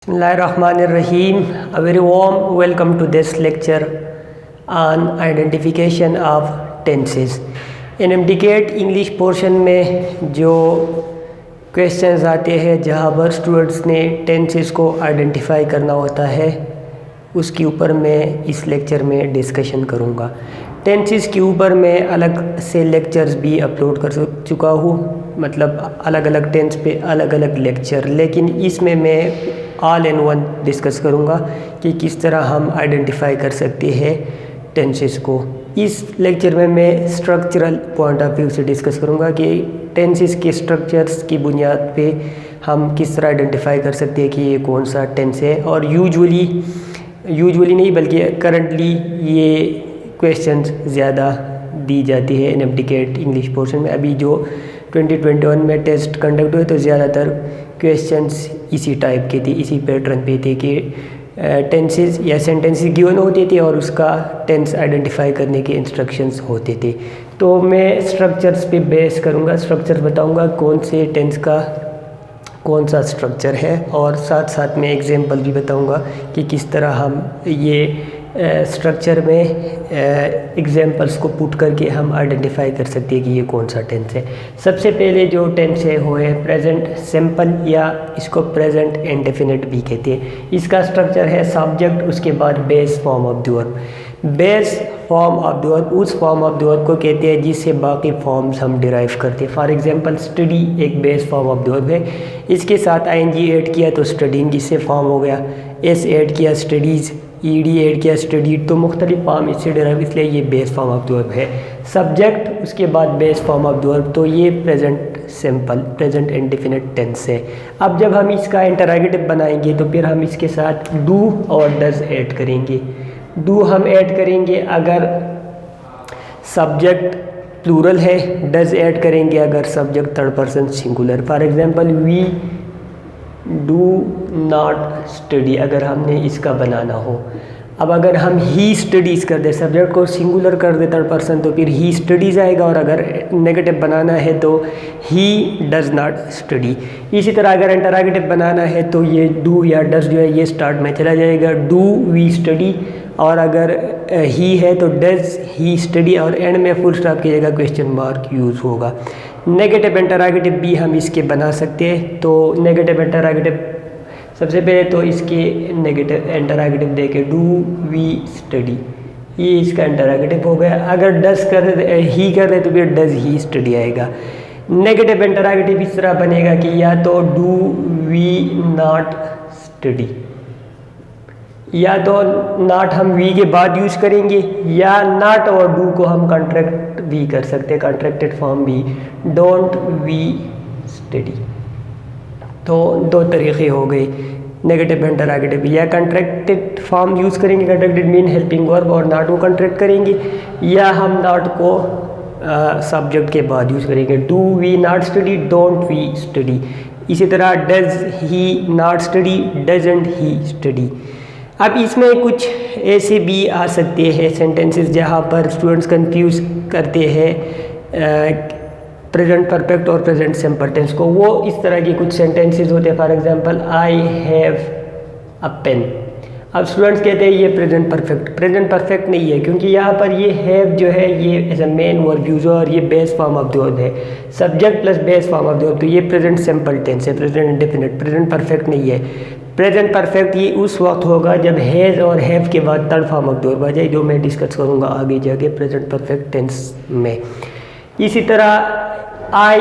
Bismillahirrahmanirrahim. A very warm welcome to this lecture on identification of tenses. In MDCAT English portion में जो questions आते हैं जहाँ पर स्टूडेंट्स ने टेंसेस को आइडेंटिफाई करना होता है उसके ऊपर मैं इस लेक्चर में डिस्कशन करूँगा। टेंसेस के ऊपर मैं अलग से लेक्चर्स भी अपलोड कर चुका हूँ, मतलब अलग अलग टेंस पे अलग अलग लेक्चर, लेकिन इसमें मैं ऑल इन वन डिस्कस करूँगा कि किस तरह हम आइडेंटिफाई कर सकते हैं टेंसेस को। इस लेक्चर में मैं स्ट्रक्चरल पॉइंट ऑफ व्यू से डिस्कस करूँगा कि टेंसेस के स्ट्रक्चर्स की बुनियाद पे हम किस तरह आइडेंटिफाई कर सकते हैं कि ये कौन सा टेंस है। और यूजुअली नहीं बल्कि करंटली ये क्वेश्चंस ज़्यादा दी जाती है इन MDCAT इंग्लिश पोर्शन में। अभी जो 2021 में टेस्ट कंडक्ट हुए तो ज़्यादातर क्वेश्चंस इसी टाइप के थे, इसी पैटर्न पे थे कि टेंसेस या सेंटेंसेस गिवन होते थे और उसका टेंस आइडेंटिफाई करने के इंस्ट्रक्शंस होते थे। तो मैं स्ट्रक्चर्स पे बेस करूँगा, स्ट्रक्चर बताऊँगा कौन से टेंस का कौन सा स्ट्रक्चर है, और साथ साथ में एग्जांपल भी बताऊँगा कि किस तरह हम ये स्ट्रक्चर में एग्जांपल्स को पुट करके हम आइडेंटिफाई कर सकते हैं कि ये कौन सा टेंस है। सबसे पहले जो टेंस है वो है प्रेजेंट सिंपल, या इसको प्रेजेंट इंडेफिनिट भी कहते हैं। इसका स्ट्रक्चर है सब्जेक्ट, उसके बाद base form of the verb. Base form of the verb उस फॉर्म ऑफ द वर्ब को कहते हैं जिससे बाकी फॉर्म्स हम डिराइव करते हैं। फॉर एग्जांपल स्टडी एक base form of the verb है, इसके साथ ING ऐड किया तो स्टडिंग इससे फॉर्म हो गया, S ऐड किया स्टडीज़, ED ऐड किया स्टडीड, तो मुख्तलिफ फॉर्म इससे डिराइव, इसलिए ये base form of the verb है। सब्जेक्ट उसके बाद base form of the verb, तो ये present simple present indefinite tense है। अब जब हम इसका इंटरोगेटिव बनाएंगे तो फिर हम इसके साथ डू और डज ऐड करेंगे। डू हम ऐड करेंगे अगर सब्जेक्ट प्लूरल है, डज ऐड करेंगे अगर subject third person singular. For example we do not study अगर हमने इसका बनाना हो। अब अगर हम ही स्टडीज़ कर दे, सब्जेक्ट को सिंगुलर कर दे थर्ड पर्सन, तो फिर ही स्टडीज़ आएगा, और अगर नेगेटिव बनाना है तो ही डज नॉट स्टडी। इसी तरह अगर इंटरोगेटिव बनाना है तो ये डू या डज जो है ये स्टार्ट में चला जाएगा, डू वी स्टडी, और अगर ही है तो डज ही स्टडी, और एंड में फुल स्टॉप की जगह क्वेश्चन मार्क यूज़ होगा। नेगेटिव इंटरोगेटिव भी हम इसके बना सकते हैं। तो नेगेटिव इंटरोगेटिव सबसे पहले तो इसके नेगेटिव इंटरोगेटिव देके डू वी स्टडी, ये इसका इंटरोगेटिव हो गया। अगर डज कर ही कर रहे तो फिर डज ही स्टडी आएगा। नेगेटिव इंटरोगेटिव इस तरह बनेगा कि या तो डू वी नॉट स्टडी, या तो नॉट हम वी के बाद यूज़ करेंगे, या नॉट और डू को हम कॉन्ट्रैक्ट भी कर सकते हैं, कॉन्ट्रैक्टेड फॉर्म भी, डोंट वी स्टडी। तो दो तरीक़े हो गए नेगेटिव इंटरोगेटिव, या कॉन्ट्रैक्टेड फॉर्म यूज़ करेंगे, कॉन्ट्रैक्टेड मीन हेल्पिंग वर्ब, और नॉट को कॉन्ट्रैक्ट करेंगे, या हम नॉट को सब्जेक्ट के बाद यूज़ करेंगे, do we not study, don't we study. इसी तरह does he not study, doesn't he study. अब इसमें कुछ ऐसे भी आ सकते हैं सेंटेंसेस जहाँ पर स्टूडेंट्स कंफ्यूज करते हैं प्रेजेंट परफेक्ट और प्रेजेंट सिंपल टेंस को। वो इस तरह के कुछ सेंटेंसेस होते हैं। For example I have a pen. अब स्टूडेंट्स कहते हैं ये प्रेजेंट परफेक्ट नहीं है, क्योंकि यहाँ पर ये हैव जो है ये as a main verb use है, और ये base form of the verb है, subject plus base form of the verb, तो ये प्रेजेंट सिंपल टेंस है, प्रेजेंट इंडेफिनिट, प्रेजेंट परफेक्ट नहीं है। प्रेजेंट परफेक्ट ये उस वक्त होगा जब हैज़ और हैव के बाद third form of the verb आ जाए, जो मैं डिस्कस करूँगा आगे जाके प्रेजेंट परफेक्ट टेंस में। इसी तरह आई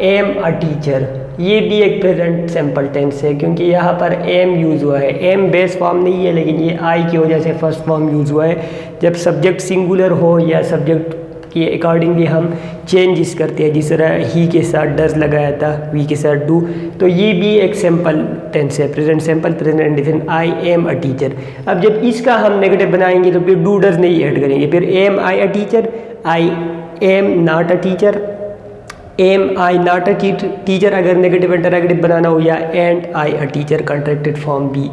एम अ टीचर, ये भी एक प्रेजेंट सिंपल टेंस है, क्योंकि यहाँ पर एम यूज़ हुआ है। एम बेस फॉर्म नहीं है, लेकिन ये आई की वजह से फर्स्ट फॉर्म यूज़ हुआ है। जब सब्जेक्ट सिंगुलर हो या सब्जेक्ट के अकॉर्डिंगली हम चेंजेस करते हैं, जिस तरह ही के साथ डज लगाया था, वी के साथ डू, तो ये भी एक सिंपल टेंस है, present simple, present indefinite. I am a teacher. अब जब इसका हम नेगेटिव बनाएंगे तो फिर डू डज नहीं ऐड करेंगे, फिर am I a teacher, I am not a teacher, am I not a teacher अगर नेगेटिव इंटरोगेटिव बनाना हो, या aren't I a teacher contracted form भी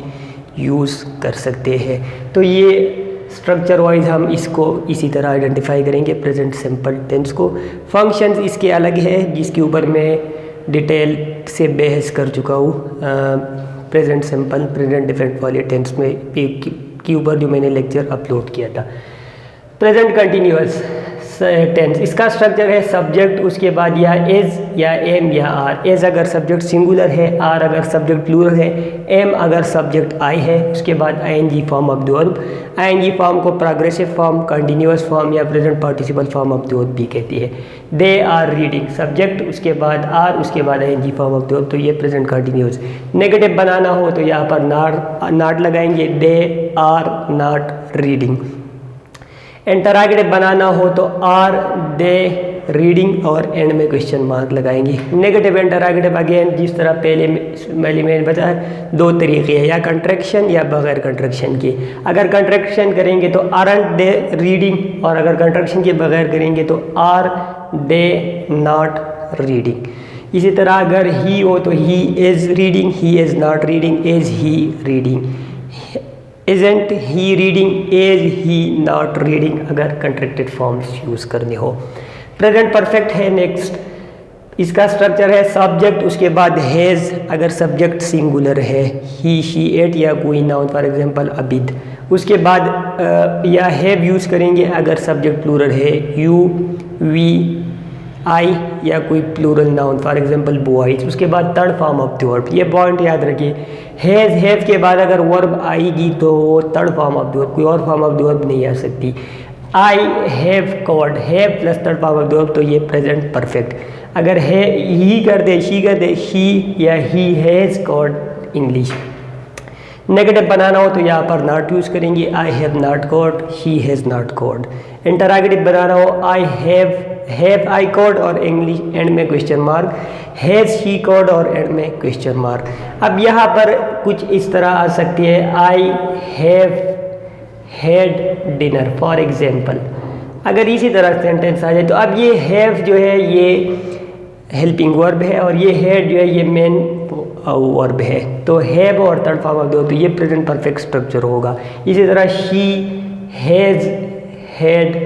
यूज़ कर सकते हैं। तो ये स्ट्रक्चर वाइज हम इसको इसी तरह आइडेंटिफाई करेंगे प्रेजेंट सिंपल टेंस को। फंक्शंस इसके अलग है जिसके ऊपर मैं डिटेल से बहस कर चुका हूँ प्रेजेंट सिंपल, प्रेजेंट डिफरेंट वाले टेंस में के ऊपर जो मैंने लेक्चर अपलोड किया था। प्रेजेंट कंटिन्यूअस टेंस, इसका स्ट्रक्चर है सब्जेक्ट, उसके बाद या इज़ या एम या आर। इज़ अगर सब्जेक्ट सिंगुलर है, आर अगर सब्जेक्ट प्लूरल है, एम अगर सब्जेक्ट आई है, उसके बाद ING form of the verb. I N G form को प्रोग्रेसिव फॉर्म, कंटिन्यूअस फॉर्म या present participle form of the verb भी कहती है। दे आर रीडिंग, सब्जेक्ट उसके बाद आर उसके बाद ING form of the verb, तो ये प्रेजेंट कंटिन्यूअस। नेगेटिव बनाना हो तो यहाँ पर नॉट लगाएंगे, दे आर नॉट रीडिंग। इंटरॉगेटिव बनाना हो तो आर दे रीडिंग और एंड में क्वेश्चन मार्क लगाएंगे। नेगेटिव इंटरॉगेटिव अगेन जिस तरह पहले मैंने बताया दो तरीके हैं, या कंट्रैक्शन या बगैर कंट्रैक्शन के। अगर कंट्रैक्शन करेंगे तो आरंट दे रीडिंग, और अगर कंट्रैक्शन के बगैर करेंगे तो आर दे नॉट रीडिंग। इसी तरह अगर ही हो तो he is reading, he is not reading, is he reading. Isn't he reading, is he not reading अगर कंट्रैक्टेड फॉर्म्स यूज़ करने हो। प्रेजेंट परफेक्ट है नेक्स्ट, इसका स्ट्रक्चर है सब्जेक्ट उसके बाद हैज़ अगर सब्जेक्ट सिंगुलर है, ही शी इट या कोई नाउन फॉर एग्जांपल अबिद। उसके बाद या हैव यूज़ करेंगे अगर सब्जेक्ट प्लूरल है, यू वी आई या कोई plural noun for example boys. उसके बाद third form of the verb, ये पॉइंट याद रखिए, हैज़ हैव के बाद अगर वर्ब आएगी तो वो third form of the verb, कोई और फॉर्म ऑफ द वर्ब नहीं आ सकती। I have called, have plus third form of the verb, तो ये प्रेजेंट परफेक्ट। अगर है ही कर दे, शी कर दे, शी या he has called English. Negative बनाना हो तो यहाँ पर नॉट यूज़ करेंगे, I have not called, he has not called. Interrogative बनाना हो आई हैव आई कॉल्ड और इंग्लिश एंड में question mark, has she called और एंड में क्वेश्चन मार्क। अब यहाँ पर कुछ इस तरह आ सकती है, I have had dinner for example. अगर इसी तरह सेंटेंस आ जाए तो अब ये हैव जो है ये हेल्पिंग वर्ब है और ये हैड जो है ये मेन वर्ब है, तो हैव और थर्ड फॉर्म ऑफ दो, तो ये प्रेजेंट परफेक्ट स्ट्रक्चर होगा। इसी तरह she has had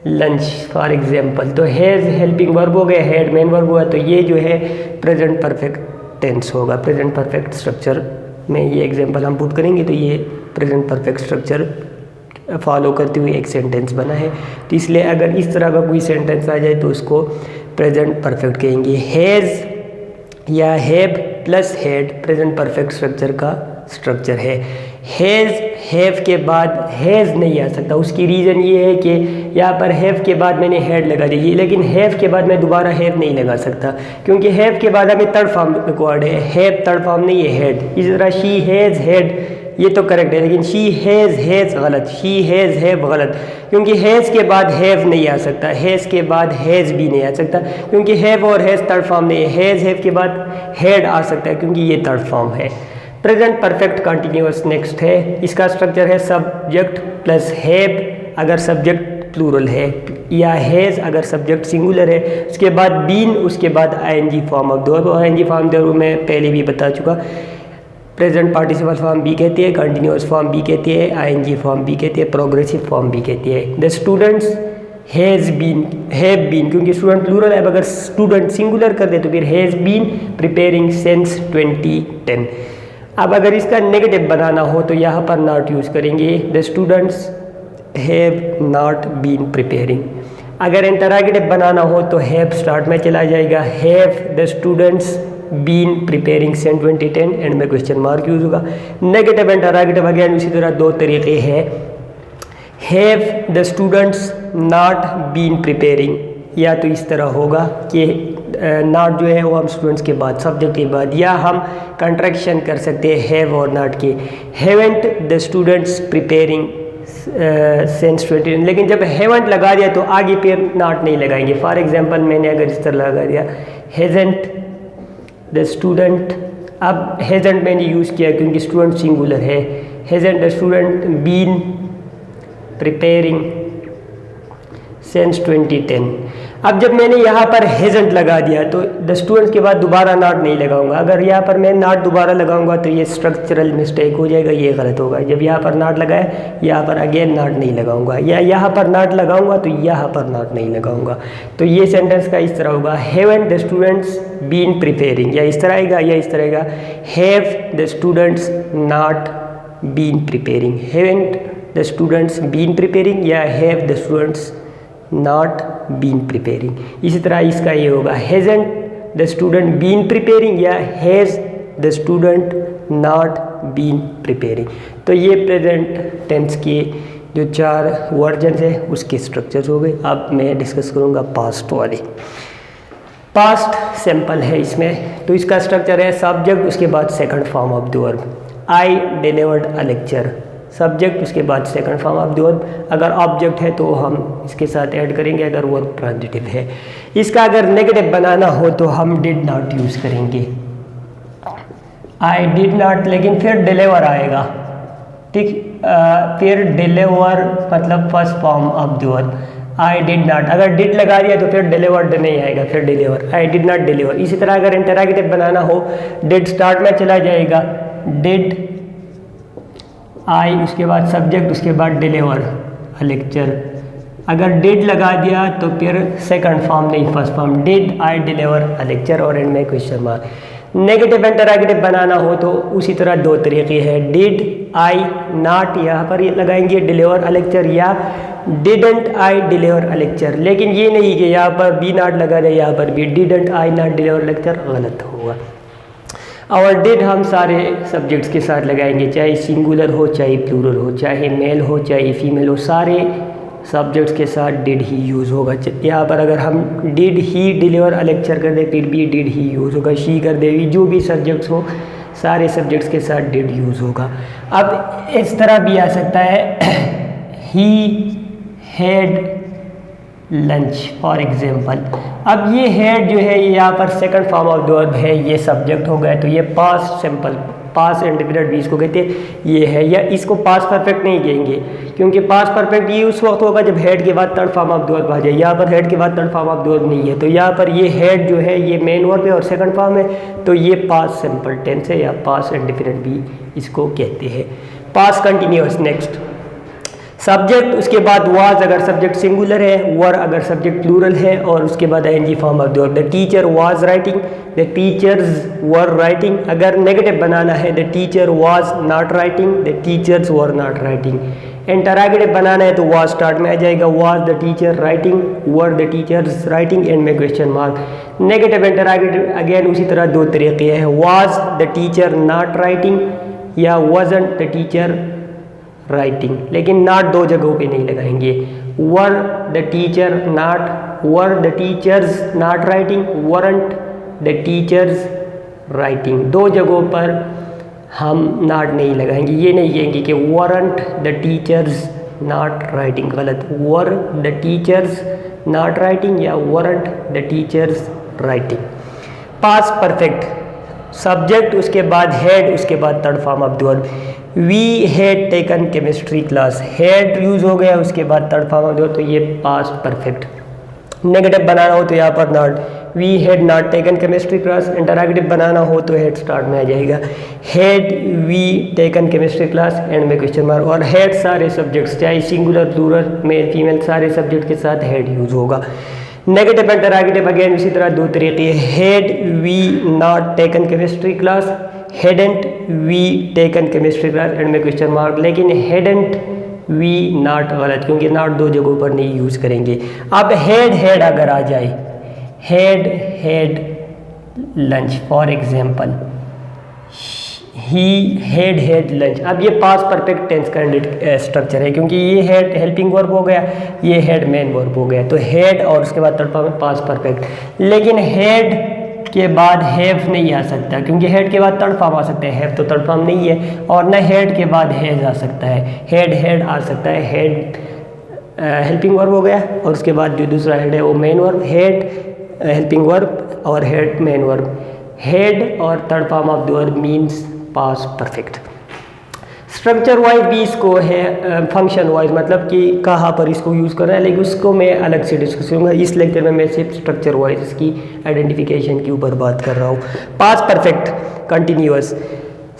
lunch for example, तो हैज़ हेल्पिंग वर्ब हो गया, हैड मेन वर्ब हुआ, तो ये जो है प्रेजेंट परफेक्ट टेंस होगा। प्रेजेंट परफेक्ट स्ट्रक्चर में ये एग्जाम्पल हम पुट करेंगे तो ये प्रेजेंट परफेक्ट स्ट्रक्चर फॉलो करते हुए एक सेंटेंस बना है। तो इसलिए अगर इस तरह का कोई सेंटेंस आ जाए तो उसको प्रेजेंट परफेक्ट कहेंगे। हैज़ या have plus had present perfect structure का स्ट्रक्चर है। हैज़ हैव के बाद हैज़ नहीं आ सकता, उसकी रीज़न ये है कि यहाँ पर हैव के बाद मैंने हैड लगा दी, लेकिन हैव के बाद मैं दोबारा हैव नहीं लगा सकता क्योंकि हैव के बाद हमें थर्ड फॉर्म रिक्वायर्ड है, हैव थर्ड फॉर्म नहीं है हैड। इसी तरह शी हैज़ हैड ये तो करेक्ट है, लेकिन शी हैज़ गलत, शी हैज़ हैव गलत, क्योंकि हैज़ के बाद हैव नहीं आ सकता, हैज़ के बाद हैज़ भी नहीं आ सकता क्योंकि हैव और हैज़ थर्ड फॉर्म नहीं है। हैज़ हैव के बाद हैड आ सकता है क्योंकि ये थर्ड फॉर्म है। प्रेजेंट परफेक्ट कंटिन्यूअस नेक्स्ट है, इसका स्ट्रक्चर है सब्जेक्ट प्लस हैव अगर सब्जेक्ट प्लूरल है, या हैज़ अगर सब्जेक्ट सिंगुलर है, उसके बाद बीन, उसके बाद ING form of the verb. I N G form the verb मैं पहले भी बता चुका, प्रेजेंट पार्टिसिपल फॉर्म भी कहती है, कंटिन्यूअस फॉर्म भी कहती है, आईएनजी फॉर्म भी कहती है, प्रोग्रेसिव फॉर्म भी कहती है। The students has been, have been, क्योंकि स्टूडेंट प्लूरल है, अगर स्टूडेंट सिंगुलर कर दे तो फिर हैज़ बीन प्रिपेयरिंग सिंस 2010। अब अगर इसका नेगेटिव बनाना हो तो यहाँ पर नॉट यूज़ करेंगे, the students have not been preparing. अगर इंटरॉगेटिव बनाना हो तो हैव स्टार्ट में चला जाएगा, have the students been preparing since 2010 and में क्वेश्चन मार्क यूज होगा। नेगेटिव इंटरॉगेटिव अगेन उसी तरह दो तरीके हैं, have the students not been preparing, या तो इस तरह होगा कि नॉट जो है वो हम स्टूडेंट्स के बाद सब्जेक्ट के बाद, या हम कंट्रैक्शन कर सकते हैं हैव और नॉट के, haven't the students preparing since 2010। लेकिन जब हैवेंट लगा दिया तो आगे फिर नॉट नहीं लगाएंगे। फॉर एग्जांपल मैंने अगर इस तरह लगा दिया हैजेंट द स्टूडेंट, अब हैजेंट मैंने यूज़ किया क्योंकि स्टूडेंट सिंगुलर है, hasn't the student been preparing since 2010। अब जब मैंने यहाँ पर हैजंट लगा दिया तो द स्टूडेंट्स के बाद दोबारा नॉट नहीं लगाऊंगा। अगर यहाँ पर मैं नॉट दोबारा लगाऊंगा तो ये स्ट्रक्चरल मिस्टेक हो जाएगा, ये गलत होगा। जब यहाँ पर नॉट लगाए यहाँ पर अगेन नॉट नहीं लगाऊंगा, या यहाँ पर नॉट लगाऊंगा तो यहाँ पर नॉट नहीं लगाऊंगा। तो ये सेंटेंस का इस तरह होगा, haven't the students been preparing, या इस तरह आएगा या इस तरह आएगा, have the students not been preparing. Haven't the students been preparing या have the students not been preparing. इसी तरह इसका ये होगा, hasn't the student been preparing या has the student not been preparing. तो ये प्रेजेंट टेंस के जो 4 वर्जन है उसके स्ट्रक्चर्स हो गए। अब मैं डिस्कस करूँगा पास्ट वाले। पास्ट सिंपल है इसमें, तो इसका स्ट्रक्चर है सब्जेक्ट, उसके बाद second form of the verb. I delivered a lecture, subject उसके बाद second form of the verb. अगर ऑब्जेक्ट है तो हम इसके साथ ऐड करेंगे, अगर वर्ब ट्रांजिटिव है। इसका अगर नेगेटिव बनाना हो तो हम डिड नॉट यूज़ करेंगे, आई डिड नॉट, लेकिन फिर डिलीवर आएगा, ठीक। फिर डिलीवर मतलब first form of the verb, I did not. अगर डिड लगा दिया तो फिर डिलीवर्ड नहीं आएगा, फिर deliver, I did not deliver. इसी तरह अगर इंटररोगेटिव बनाना हो, डिड स्टार्ट में चला जाएगा, डिड आई, उसके बाद सब्जेक्ट, उसके बाद डिलीवर अ लेक्चर। अगर डिड लगा दिया तो फिर सेकंड फॉर्म नहीं first form, did I deliver a lecture और एंड में क्वेश्चन मार्क। नेगेटिव इंटररोगेटिव बनाना हो तो उसी तरह 2 तरीके हैं, डिड आई नॉट, यहाँ पर ये लगाएंगे डिलीवर अ लेक्चर, या didn't I deliver a lecture. लेकिन ये नहीं कि यहाँ पर बी नॉट लगा दे, यहाँ पर भी didn't I not deliver lecture, गलत होगा। और डिड हम सारे सब्जेक्ट्स के साथ लगाएंगे, चाहे सिंगुलर हो चाहे प्लूरल हो, चाहे मेल हो चाहे फीमेल हो, सारे सब्जेक्ट्स के साथ डिड ही यूज़ होगा। यहाँ पर अगर हम did he deliver a lecture कर दे फिर भी डिड ही यूज़ होगा, शी कर देगी, जो भी सब्जेक्ट्स हो सारे सब्जेक्ट्स के साथ डिड यूज़ होगा। अब इस तरह भी आ सकता है, he had lunch for example. अब ये हैड जो है यहाँ पर second form of the verb है, ये सब्जेक्ट हो गया, तो ये पास्ट सिंपल, पास्ट इंडेफिनिट भी इसको कहते हैं, ये है। या इसको पास्ट परफेक्ट नहीं कहेंगे, क्योंकि पास्ट परफेक्ट ये उस वक्त होगा जब हेड के बाद third form of the verb आ जाए। यहाँ पर हेड के बाद third form of the verb नहीं है, तो यहाँ पर ये हेड जो है ये मेन वर्ब है और सेकंड फॉर्म है, तो ये पास्ट सिंपल टेंस है या पास्ट इंडेफिनिट भी इसको कहते हैं। Past continuous. नेक्स्ट सब्जेक्ट, उसके बाद वाज अगर सब्जेक्ट सिंगुलर है, वर अगर सब्जेक्ट प्लूरल है, और उसके बाद ING form of the verb. The teacher was writing, the teachers were writing. अगर नेगेटिव बनाना है, the teacher was not writing, the teachers were not writing. Interrogative बनाना है तो वाज स्टार्ट में आ जाएगा, was the teacher writing, were the teachers writing, end में question mark. Negative interrogative again उसी तरह 2 तरीके हैं, was the teacher not writing या वाजंट द टीचर राइटिंग, लेकिन नॉट 2 जगहों पे नहीं लगाएंगे। Were the teacher not, were the teachers not writing, weren't the teachers writing. 2 जगहों पर हम नॉट नहीं लगाएंगे। ये नहीं कहेंगे कि weren't the teachers not writing, गलत। Were the teachers not writing या weren't the teachers writing. Past perfect, subject उसके बाद हेड, उसके बाद third form of the verb. We had taken chemistry class, had use हो गया, उसके बाद third form of the verb, तो ये पास्ट परफेक्ट। नेगेटिव बनाना हो तो यहाँ पर not, we had not taken chemistry class. Interrogative बनाना हो तो हेड स्टार्ट में आ जाएगा, had we taken chemistry class, end में क्वेश्चन मार्क। और हेड सारे सब्जेक्ट्स चाहे सिंगुलर प्लूरल मेल फीमेल सारे सब्जेक्ट के साथ हेड यूज होगा। नेगेटिव इंटररोगेटिव अगेन उसी तरह 2 तरीके, had we not taken chemistry class, hadn't we taken chemistry class, end में क्वेश्चन मार्क। लेकिन हैडंट वी नॉट गलत, क्योंकि नॉट 2 जगहों पर नहीं यूज़ करेंगे। अब हैड अगर आ जाए, had lunch for example, he had lunch. अब ये पास्ट परफेक्ट टेंस का स्ट्रक्चर है, क्योंकि ये हैड हेल्पिंग वर्ब हो गया, ये हैड मेन वर्ब हो गया, तो हैड और उसके बाद थर्ड फॉर्म पास्ट परफेक्ट। लेकिन हैड के बाद हैव नहीं आ सकता, क्योंकि हेड के बाद थर्ड फॉर्म आ सकते हैं, हैव तो थर्ड फॉर्म नहीं है, और न हेड के बाद हैज आ सकता है। हेड आ सकता है, हेड हेल्पिंग वर्ब हो गया, और उसके बाद जो दूसरा हेड है वो main verb, head helping verb और हेड मेन वर्ब। हेड और third form of the verb means past perfect. Structure wise भी इसको है, फंक्शन वाइज मतलब कि कहाँ पर इसको यूज़ करना है, लेकिन उसको मैं अलग से डिस्कस करूँगा। इस लेक्चर में मैं सिर्फ स्ट्रक्चर वाइज इसकी आइडेंटिफिकेशन के ऊपर बात कर रहा हूँ। Past perfect continuous,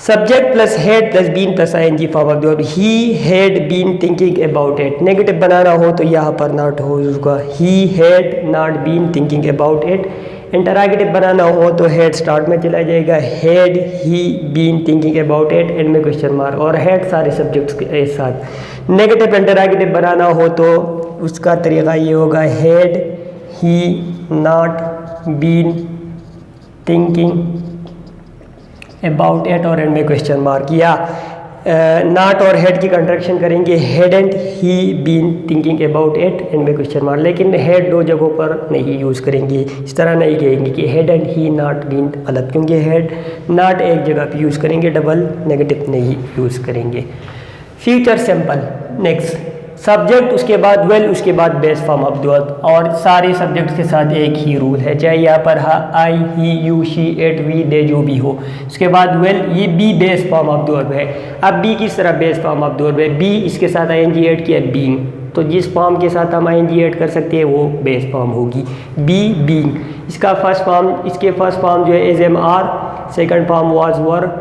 subject plus had plus been plus ING form of the verb. He had been thinking about it, negative बनाना हो तो यहाँ पर नॉट होगा, he had not been thinking about it. Interrogative बनाना हो तो हैड स्टार्ट में चला जाएगा, had he been thinking about it, and में क्वेश्चन मार्क, और हैड सारे सब्जेक्ट्स के साथ। नेगेटिव इंटरॉगेटिव बनाना हो तो उसका तरीका ये होगा, had he not been thinking about it, और एंड में क्वेश्चन मार्क। या नॉट और हेड की कंट्रैक्शन करेंगे, hadn't he been thinking about it, and में क्वेश्चन मार्क। लेकिन हेड दो जगहों पर नहीं यूज़ करेंगे, इस तरह नहीं कहेंगे कि हैडंट ही नॉट बीन, गलत, क्योंकि हेड नॉट एक जगह पे यूज़ करेंगे, डबल नेगेटिव नहीं यूज़ करेंगे। फ्यूचर सिंपल, नेक्स्ट सब्जेक्ट उसके बाद वेल उसके बाद base form of the verb, और सारे सब्जेक्ट्स के साथ एक ही रूल है, चाहे यहाँ पर I he you she it we they जो भी हो। उसके बाद वेल, ये be base form of the verb है। अब बी किस तरह base form of the verb है, बी इसके साथ आईएनजी ऐड किया बीइंग, तो जिस फॉर्म के साथ हम आईएनजी ऐड कर सकते हैं वो बेस फॉर्म होगी, बी बीइंग। इसका फर्स्ट फॉर्म, इसके फर्स्ट फॉर्म जो है is am are, second form was were,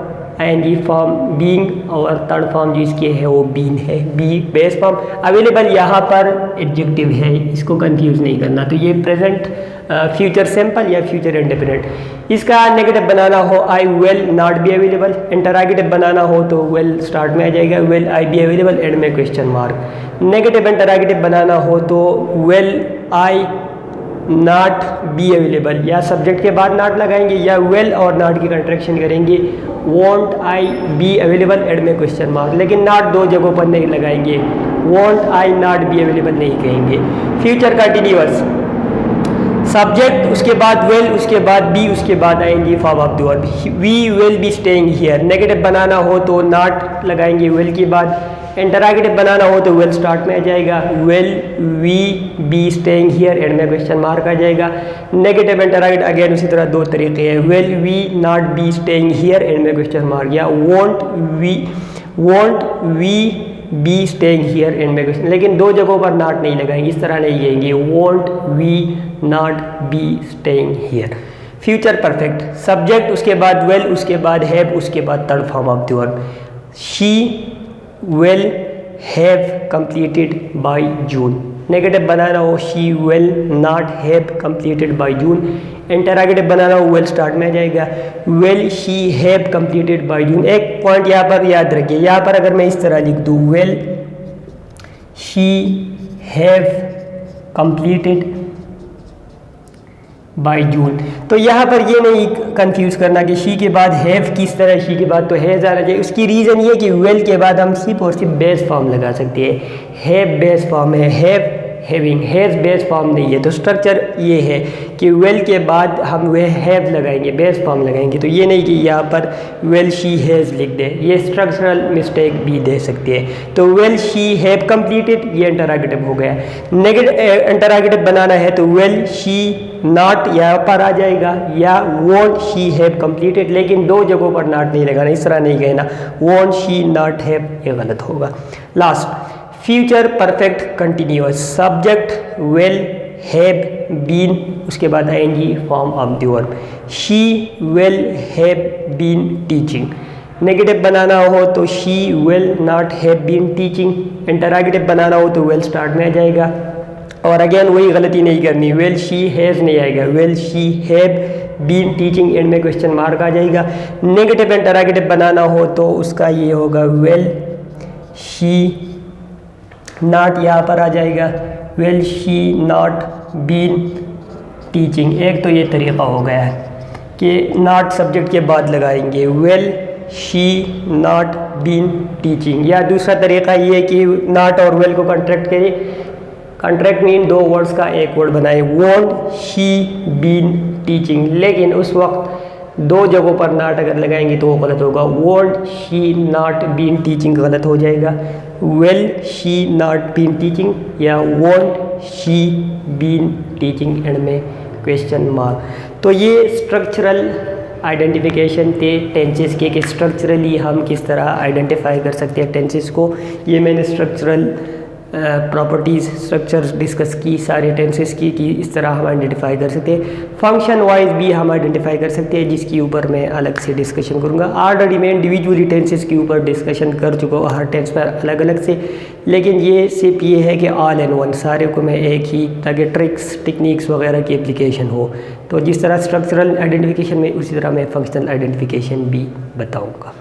I N G form being, और थर्ड फॉर्म जो इसके है वो बीन है, बी बेस फॉर्म। अवेलेबल यहाँ पर एडजेक्टिव है, इसको कंफ्यूज नहीं करना। तो ये प्रेजेंट, फ्यूचर सिंपल या फ्यूचर इंडेफिनिट। इसका नेगेटिव बनाना हो, I will not be available. Interrogative बनाना हो तो विल स्टार्ट में आ जाएगा, will I be available, end में क्वेश्चन मार्क। नेगेटिव इंटरॉगेटिव बनाना हो तो will I not be available, या सब्जेक्ट के बाद नॉट लगाएंगे, या वेल और नॉट की कंट्रैक्शन करेंगे, want I be available, end में क्वेश्चन मार्क। लेकिन नॉट दो जगहों पर नहीं लगाएंगे, want I not be available नहीं कहेंगे। फ्यूचर कंटिन्यूअस, सब्जेक्ट उसके बाद वेल उसके बाद बी उसके बाद आएंगे form of the verb, we will be staying here. Negative बनाना हो तो नॉट लगाएंगे वेल के बाद, इंटरॉगेटिव बनाना हो तो वेल स्टार्ट में आ जाएगा, will we be staying here, and में क्वेश्चन मार्क आ जाएगा। नेगेटिव इंटरॉगेटिव अगेन उसी तरह दो तरीके हैं, will we not be staying here, and में क्वेश्चन मार्क, या won't we be staying here, and में क्वेश्चन। लेकिन दो जगहों पर नॉट नहीं लगाएंगे, इस तरह नहीं कहेंगे, won't we not be staying here. Future perfect, subject उसके बाद वेल उसके बाद हैव उसके बाद third form of the verb, she will have completed by June। Negative बनाना हो, she will not have completed by June। इंटरॉगेटिव बनाना हो, will स्टार्ट में आ जाएगा, will she have completed by June। एक पॉइंट यहाँ पर याद रखिए, यहाँ पर अगर मैं इस तरह लिख दूँ, will she have completed by June, तो यहाँ पर ये नहीं कंफ्यूज करना कि शी के बाद हैव किस तरह, शी के बाद तो हैज़ आना चाहिए। उसकी रीज़न ये कि वेल के बाद हम सिर्फ और सिर्फ बेस फॉर्म लगा सकते हैं, हैव बेस फॉर्म है, have having, has base form नहीं है। तो स्ट्रक्चर ये है कि वेल के बाद हम वे हैव लगाएंगे, बेस फॉर्म लगाएंगे, तो ये नहीं कि यहाँ पर वेल शी हैज़ लिख दे, ये स्ट्रक्चरल मिस्टेक भी दे सकते हैं। तो वेल शी हैव कंप्लीटेड, ये इंटरॉगेटिव हो गया। नेगेटिव इंटरॉगेटिव बनाना है तो वेल शी नॉट यहाँ पर आ जाएगा, या वॉन्ट शी हैव कंप्लीटेड, लेकिन दो जगहों पर नॉट नहीं लगाना, इस तरह नहीं कहना, वॉन्ट शी नॉट हैव, ये गलत होगा। Last future perfect continuous, subject will have been उसके बाद ING form of the verb, she will have been teaching. Negative बनाना हो तो she will not have been teaching. Interrogative बनाना हो तो विल स्टार्ट में आ जाएगा, और अगेन वही गलती नहीं करनी, विल शी हैज़ नहीं आएगा, will she have been teaching, and में क्वेश्चन मार्क आ जाएगा। नेगेटिव इंटरॉगेटिव बनाना हो तो उसका ये होगा, विल शी नॉट यहाँ पर आ जाएगा, will she not been teaching. एक तो ये तरीका हो गया है कि नॉट सब्जेक्ट के बाद लगाएंगे, will she not been teaching. या दूसरा तरीका ये कि नॉट और विल को कॉन्ट्रैक्ट करें, कॉन्ट्रैक्ट मीन दो वर्ड्स का एक वर्ड बनाए, वॉन्ट शी बीन टीचिंग, लेकिन उस वक्त दो जगहों पर नॉट अगर लगाएंगे तो वो गलत होगा, won't she not been teaching गलत हो जाएगा, will she not been teaching, या won't she been teaching, and में क्वेश्चन मार्क। तो ये स्ट्रक्चरल आइडेंटिफिकेशन थे टेंसेस के, कि स्ट्रक्चरली हम किस तरह आइडेंटिफाई कर सकते हैं टेंसेस को। ये मैंने स्ट्रक्चरल प्रॉपर्टीज़ स्ट्रक्चर्स डिस्कस की सारे टेंसेस की, कि इस तरह हम आइडेंटिफाई कर सकते हैं। फंक्शन वाइज भी हम आइडेंटिफाई कर सकते हैं, जिसके ऊपर मैं अलग से डिस्कशन करूँगा। ऑलरेडी मैं इंडिविजुअली टेंसेस के ऊपर डिस्कशन कर चुका हूँ, हर टेंस पर अलग अलग से, लेकिन ये सिर्फ ये है कि ऑल इन वन सारे को मैं एक ही, ताकि ट्रिक्स टेक्निक्स वगैरह की एप्लीकेशन हो। तो जिस तरह स्ट्रक्चरल आइडेंटिफिकेशन में, उसी तरह मैं फंक्शनल आइडेंटिफिकेशन भी बताऊँगा।